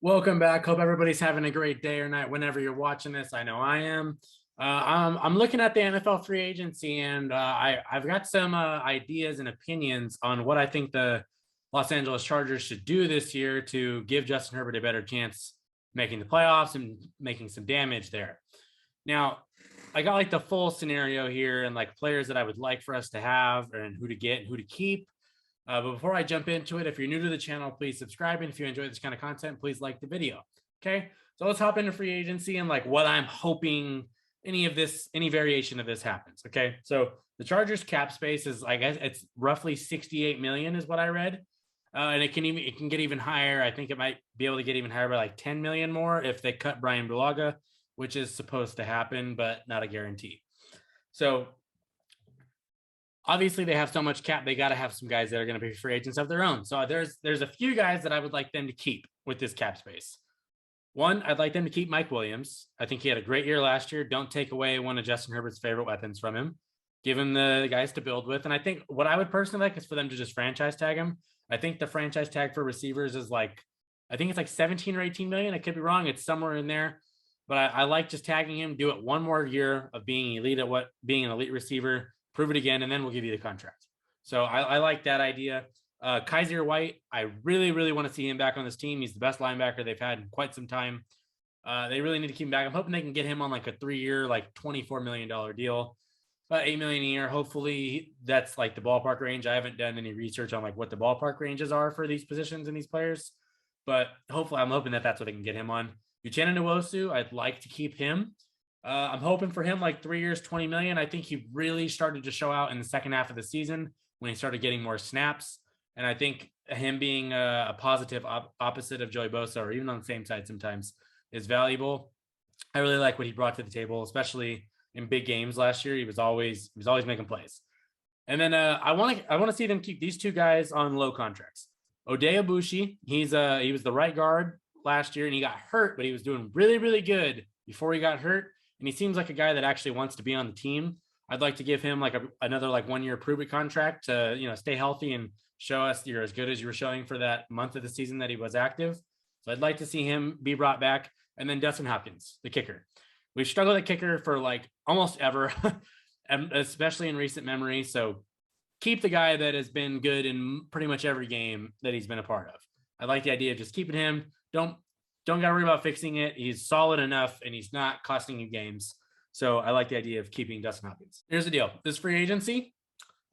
Welcome back. Hope everybody's having a great day or night whenever you're watching this. I know I am. I'm looking at the NFL free agency, and I've got some ideas and opinions on what I think the Los Angeles Chargers should do this year to give Justin Herbert a better chance making the playoffs and making some damage there. Now, I got like the full scenario here and like players that I would like for us to have and who to get and who to keep. But before I jump into it, if you're new to the channel, please subscribe. And if you enjoy this kind of content, please like the video. Okay. So let's hop into free agency and like what I'm hoping any variation of this happens. Okay. So the Chargers cap space is, I guess it's roughly 68 million is what I read. And it can get even higher. I think it might be able to get even higher by like 10 million more if they cut Brian Bulaga, which is supposed to happen, but not a guarantee. So obviously they have so much cap, they got to have some guys that are going to be free agents of their own. So there's a few guys that I would like them to keep with this cap space. One, I'd like them to keep Mike Williams. I think he had a great year last year. Don't take away one of Justin Herbert's favorite weapons from him. Give him the guys to build with. And I think what I would personally like is for them to just franchise tag him. I think the franchise tag for receivers is like, I think it's like 17 or 18 million. I could be wrong. It's somewhere in there. But I like just tagging him, do it one more year of being elite at being an elite receiver, prove it again, and then we'll give you the contract. So I like that idea. Kaiser White, I really, really want to see him back on this team. He's the best linebacker they've had in quite some time. They really need to keep him back. I'm hoping they can get him on like a 3-year, like $24 million deal, about $8 million a year. Hopefully that's like the ballpark range. I haven't done any research on like what the ballpark ranges are for these positions and these players, but hopefully I'm hoping that that's what they can get him on. Uchenna Nwosu, I'd like to keep him. I'm hoping for him like 3 years, 20 million. I think he really started to show out in the second half of the season when he started getting more snaps. And I think him being a positive opposite of Joey Bosa, or even on the same side sometimes, is valuable. I really like what he brought to the table, especially in big games last year. He was always making plays. And then I want to see them keep these two guys on low contracts. Ode Abushi, he was the right guard last year and he got hurt, but he was doing really, really good before he got hurt. And he seems like a guy that actually wants to be on the team. I'd like to give him like another like 1-year prove-it contract to, stay healthy and show us you're as good as you were showing for that month of the season that he was active. So I'd like to see him be brought back. And then Dustin Hopkins, the kicker. We've struggled at kicker for like almost ever, especially in recent memory. So keep the guy that has been good in pretty much every game that he's been a part of. I like the idea of just keeping him. Don't got to worry about fixing it. He's solid enough and he's not costing you games. So I like the idea of keeping Dustin Hopkins. Here's the deal. This free agency,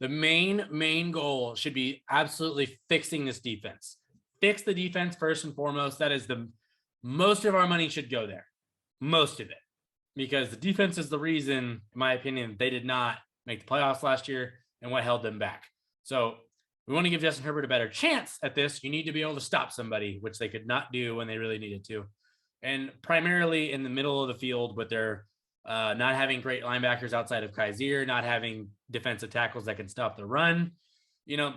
the main goal should be absolutely fixing this defense. Fix the defense first and foremost. That is most of our money should go there. Most of it. Because the defense is the reason, in my opinion, they did not make the playoffs last year and what held them back. So we want to give Justin Herbert a better chance at this. You need to be able to stop somebody, which they could not do when they really needed to. And primarily in the middle of the field with their not having great linebackers outside of Kaiser, not having defensive tackles that can stop the run.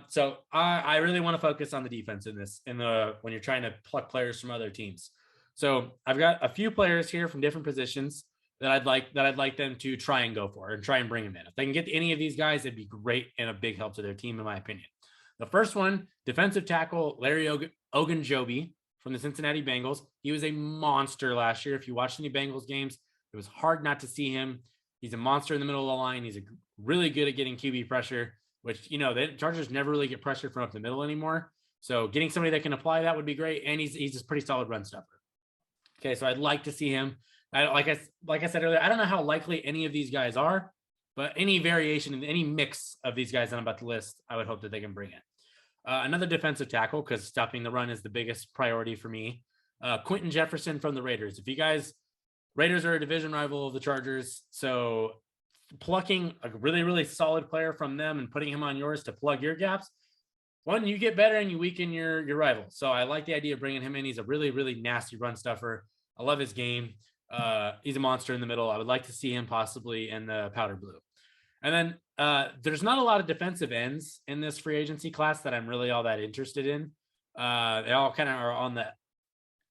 So I really want to focus on the defense when you're trying to pluck players from other teams. So I've got a few players here from different positions that I'd like them to try and go for and try and bring them in. If they can get any of these guys, it'd be great and a big help to their team, in my opinion. The first one, defensive tackle Larry Ogunjobi from the Cincinnati Bengals. He was a monster last year. If you watched any Bengals games, it was hard not to see him. He's a monster in the middle of the line. He's really good at getting QB pressure, which, the Chargers never really get pressure from up the middle anymore. So getting somebody that can apply that would be great. And he's a pretty solid run stopper. Okay, so I'd like to see him. Like I said earlier, I don't know how likely any of these guys are, but any variation in any mix of these guys that I'm about to list, I would hope that they can bring in. Another defensive tackle, because stopping the run is the biggest priority for me. Quentin Jefferson from the Raiders. Raiders are a division rival of the Chargers, so plucking a really, really solid player from them and putting him on yours to plug your gaps, one, you get better and you weaken your rival. So I like the idea of bringing him in. He's a really, really nasty run stuffer. I love his game. He's a monster in the middle. I would like to see him possibly in the powder blue. And then there's not a lot of defensive ends in this free agency class that I'm really all that interested in. They all kind of are on the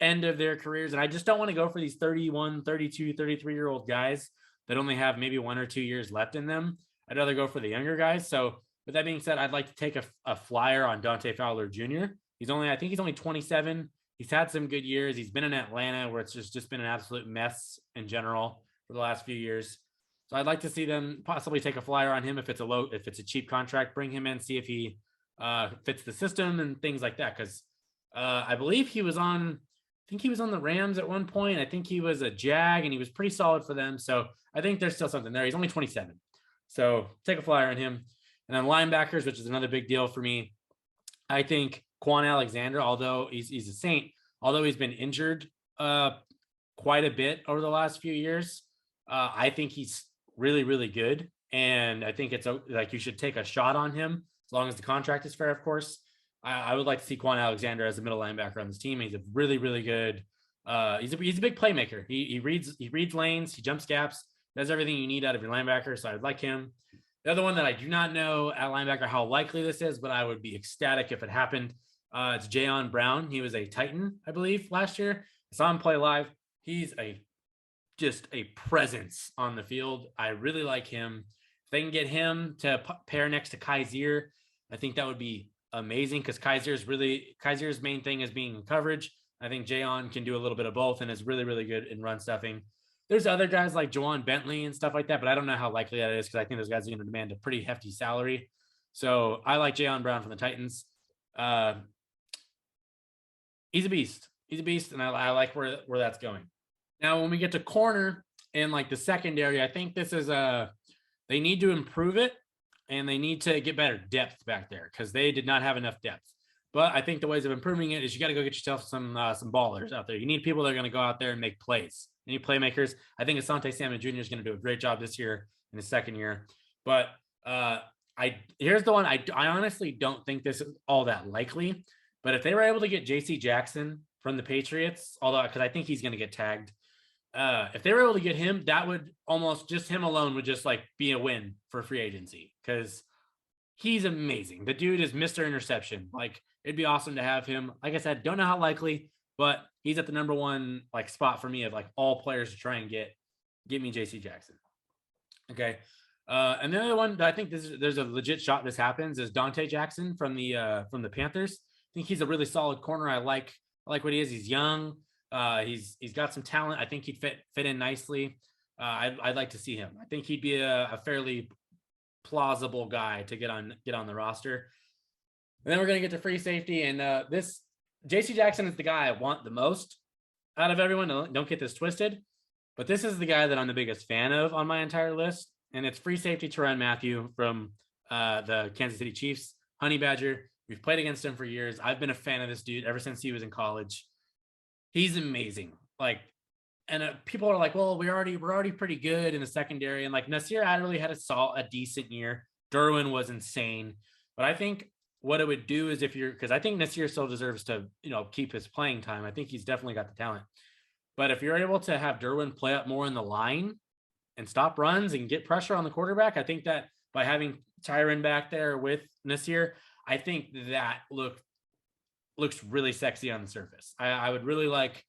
end of their careers. And I just don't want to go for these 31, 32, 33-year-old guys that only have maybe 1 or 2 years left in them. I'd rather go for the younger guys. So with that being said, I'd like to take a flyer on Dante Fowler Jr. I think he's only 27. He's had some good years. He's been in Atlanta where it's just been an absolute mess in general for the last few years. So I'd like to see them possibly take a flyer on him if it's a cheap contract, bring him in, see if he fits the system and things like that. Because I believe he was on, I think he was on the Rams at one point. I think he was a Jag and he was pretty solid for them. So I think there's still something there. He's only 27. So take a flyer on him. And then linebackers, which is another big deal for me. I think Quan Alexander, although he's a Saint, although he's been injured quite a bit over the last few years, I think he's really, really good. And I think it's like you should take a shot on him as long as the contract is fair, of course. I would like to see Quan Alexander as a middle linebacker on this team. He's a really, really good. He's a big playmaker. He reads lanes, he jumps gaps, does everything you need out of your linebacker. So I'd like him. The other one that I do not know at linebacker how likely this is, but I would be ecstatic if it happened. It's Jayon Brown. He was a Titan, I believe, last year. I saw him play live. He's just a presence on the field. I really like him. If they can get him to pair next to Kaiser, I think that would be amazing because Kaiser's main thing is being in coverage. I think Jayon can do a little bit of both and is really, really good in run stuffing. There's other guys like Juwan Bentley and stuff like that, but I don't know how likely that is because I think those guys are going to demand a pretty hefty salary. So I like Jayon Brown from the Titans. He's a beast. He's a beast, and I like where that's going. Now, when we get to corner and like the secondary, I think this is they need to improve it, and they need to get better depth back there because they did not have enough depth. But I think the ways of improving it is you got to go get yourself some ballers out there. You need people that are going to go out there and make plays. You need playmakers. I think Asante Samuel Jr. is going to do a great job this year in his second year. But here's the one. I honestly don't think this is all that likely. But if they were able to get J.C. Jackson from the Patriots, although because I think he's going to get tagged, if they were able to get him, that would almost just him alone would just like be a win for free agency because he's amazing. The dude is Mr. Interception. Like it'd be awesome to have him. Like I said, don't know how likely, but he's at the number one like spot for me of like all players to try and get me J.C. Jackson. Okay. And the other one that I think there's a legit shot this happens is Dante Jackson from the Panthers. I think he's a really solid corner. I like what he is. He's young. He's got some talent. I think he'd fit in nicely. I'd like to see him. I think he'd be a fairly plausible guy to get on the roster. And then we're going to get to free safety. And this J.C. Jackson is the guy I want the most out of everyone. Don't get this twisted. But this is the guy that I'm the biggest fan of on my entire list. And it's free safety Tyrann Mathieu from the Kansas City Chiefs. Honey Badger. We've played against him for years. I've been a fan of this dude ever since he was in college. He's amazing. Like, and people are like, well, we're already pretty good in the secondary. And like Nasir Adderley had a decent year. Derwin was insane. But I think what it would do is because I think Nasir still deserves to, keep his playing time. I think he's definitely got the talent. But if you're able to have Derwin play up more in the line and stop runs and get pressure on the quarterback, I think that by having Tyrann back there with Nasir, I think that looks really sexy on the surface. I would really like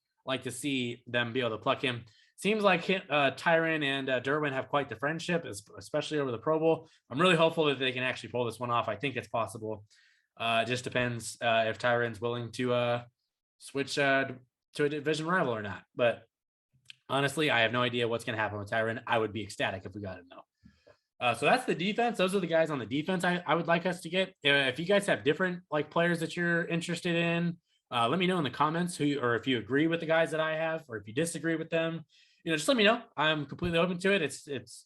to see them be able to pluck him. Seems like Tyrann and Derwin have quite the friendship, especially over the Pro Bowl. I'm really hopeful that they can actually pull this one off. I think it's possible. It just depends if Tyrann's willing to switch to a division rival or not. But honestly, I have no idea what's going to happen with Tyrann. I would be ecstatic if we got him, though. So that's the defense. Those are the guys on the defense I would like us to get. If you guys have different like players that you're interested in, let me know in the comments or if you agree with the guys that I have, or if you disagree with them, just let me know. I'm completely open to it. It's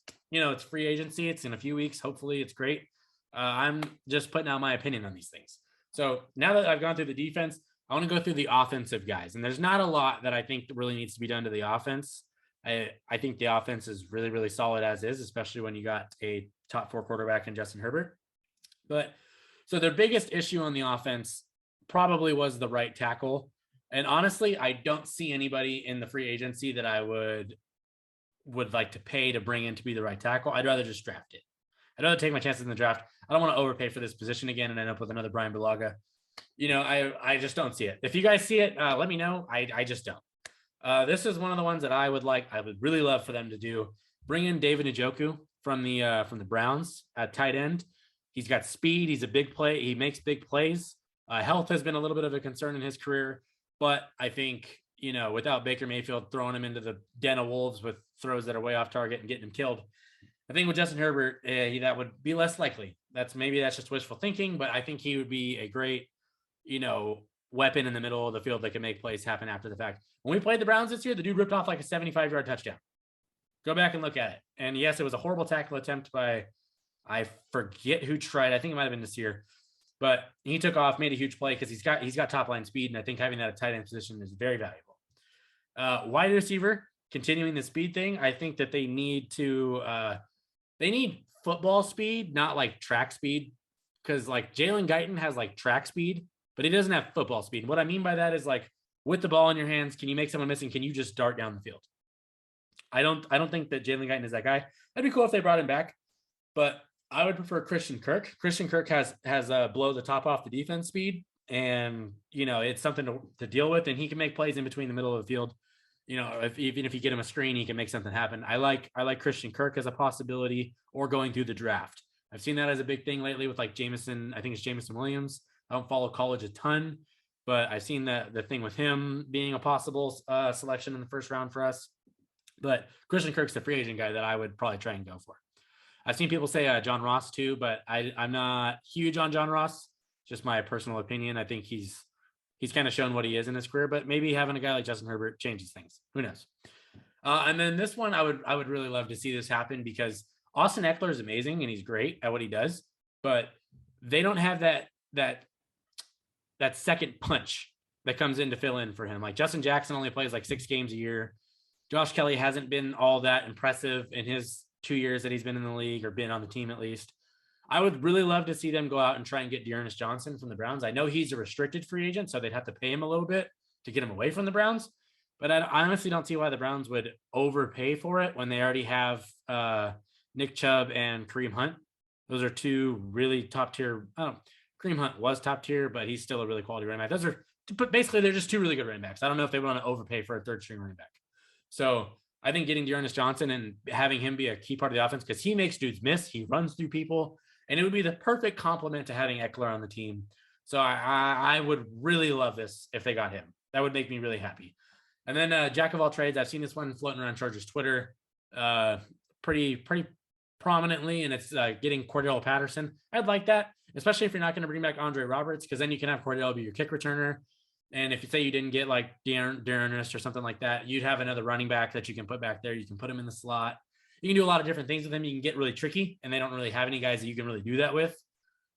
free agency. It's in a few weeks. Hopefully it's great. I'm just putting out my opinion on these things. So now that I've gone through the defense, I want to go through the offensive guys, and there's not a lot that I think really needs to be done to the offense. I think the offense is really, really solid as is, especially when you got a top 4 quarterback in Justin Herbert. But so their biggest issue on the offense probably was the right tackle. And honestly, I don't see anybody in the free agency that I would like to pay to bring in to be the right tackle. I'd rather just draft it. I'd rather take my chances in the draft. I don't want to overpay for this position again and end up with another Brian Bulaga. I just don't see it. If you guys see it, let me know. I just don't. This is one of the ones that I would really love for them to do. Bring in David Njoku from the Browns at tight end. He's got speed. He's a big play. He makes big plays. Health has been a little bit of a concern in his career. But I think, without Baker Mayfield throwing him into the den of wolves with throws that are way off target and getting him killed, I think with Justin Herbert, that would be less likely. That's just wishful thinking, but I think he would be a great, weapon in the middle of the field that can make plays happen after the fact. When we played the Browns this year, the dude ripped off like a 75-yard touchdown. Go back and look at it. And yes, it was a horrible tackle attempt by, I forget who tried. I think it might have been this year, but he took off, made a huge play because he's got top line speed, and I think having that at tight end position is very valuable. Wide receiver, continuing the speed thing, I think that they need football speed, not like track speed, because like Jalen Guyton has like track speed, but he doesn't have football speed. And what I mean by that is like with the ball in your hands, can you make someone missing? Can you just dart down the field? I don't think that Jalen Guyton is that guy. That'd be cool if they brought him back, but I would prefer Christian Kirk. Christian Kirk has blow the top off the defense speed, and it's something to deal with, and he can make plays in between the middle of the field. Even if you get him a screen, he can make something happen. I like Christian Kirk as a possibility, or going through the draft. I've seen that as a big thing lately with like Jameson. I think it's Jameson Williams. I don't follow college a ton, but I've seen the thing with him being a possible selection in the first round for us. But Christian Kirk's the free agent guy that I would probably try and go for. I've seen people say John Ross too, but I'm not huge on John Ross. Just my personal opinion. I think he's kind of shown what he is in his career, but maybe having a guy like Justin Herbert changes things. Who knows? And then this one, I would really love to see this happen because Austin Eckler is amazing and he's great at what he does, but they don't have that second punch that comes in to fill in for him. Like Justin Jackson only plays like 6 games a year. Josh Kelly hasn't been all that impressive in his 2 years that he's been in the league, or been on the team at least. I would really love to see them go out and try and get D'Ernest Johnson from the Browns. I know he's a restricted free agent, so they'd have to pay him a little bit to get him away from the Browns. But I honestly don't see why the Browns would overpay for it when they already have Nick Chubb and Kareem Hunt. Those are 2 really top tier. Kareem Hunt was top tier, but he's still a really quality running back. But basically they're just 2 really good running backs. I don't know if they want to overpay for a 3rd string running back. So I think getting D'Ernest Johnson and having him be a key part of the offense, because he makes dudes miss, he runs through people, and it would be the perfect complement to having Eckler on the team. So I would really love this if they got him. That would make me really happy. And then jack of all trades, I've seen this one floating around Chargers Twitter pretty prominently, and it's getting Cordell Patterson. I'd like that, especially if you're not going to bring back Andre Roberts, because then you can have Cordell be your kick returner. And if you say you didn't get like D'Ernest or something like that, you'd have another running back that you can put back there. You can put him in the slot. You can do a lot of different things with him. You can get really tricky, and they don't really have any guys that you can really do that with.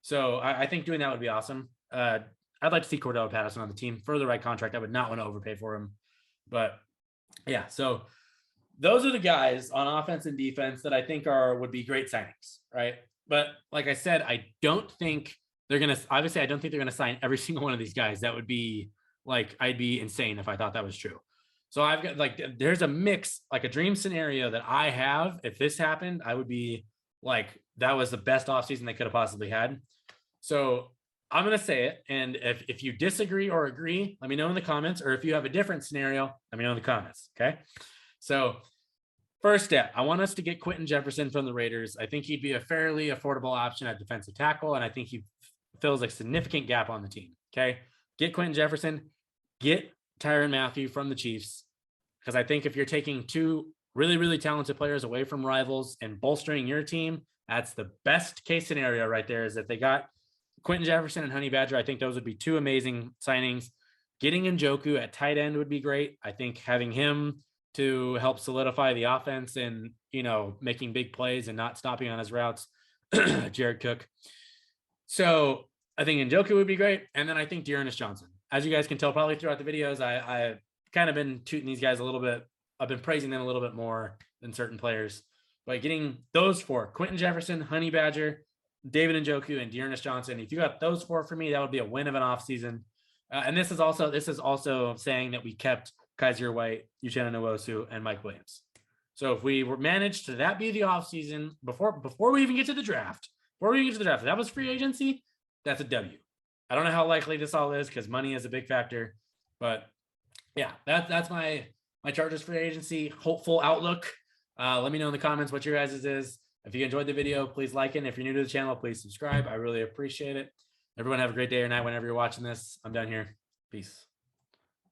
So I think doing that would be awesome. I'd like to see Cordell Patterson on the team for the right contract. I would not want to overpay for him. But yeah, so those are the guys on offense and defense that I think would be great signings, right? But like I said, I don't think they're going to sign every single one of these guys. That would be like, I'd be insane if I thought that was true. So I've got there's a mix, like a dream scenario that I have. If this happened, I would be like, that was the best offseason they could have possibly had. So I'm going to say it. And if you disagree or agree, let me know in the comments, or if you have a different scenario, let me know in the comments. Okay. So first step, I want us to get Quentin Jefferson from the Raiders. I think he'd be a fairly affordable option at defensive tackle, and I think he fills a significant gap on the team. Okay. Get Quentin Jefferson, get Tyrann Mathieu from the Chiefs. Because I think if you're taking 2 really, really talented players away from rivals and bolstering your team, that's the best case scenario right there, is that they got Quentin Jefferson and Honey Badger. I think those would be 2 amazing signings. Getting Njoku at tight end would be great. I think having him to help solidify the offense and, making big plays and not stopping on his routes, Jared Cook. So I think Njoku would be great. And then I think D'Ernest Johnson. As you guys can tell probably throughout the videos, I've kind of been tooting these guys a little bit. I've been praising them a little bit more than certain players. But getting those 4, Quentin Jefferson, Honey Badger, David Njoku, and D'Ernest Johnson, if you got those 4 for me, that would be a win of an offseason. And this is also saying that we kept Kaiser White, Uchenna Nwosu, and Mike Williams. So if we managed to that be the offseason before we even get to the draft, if that was free agency, that's a W. I don't know how likely this all is because money is a big factor. But yeah, that's my Chargers free agency hopeful outlook. Let me know in the comments what your guys' is. If you enjoyed the video, please like it. If you're new to the channel, please subscribe. I really appreciate it. Everyone have a great day or night whenever you're watching this. I'm done here. Peace.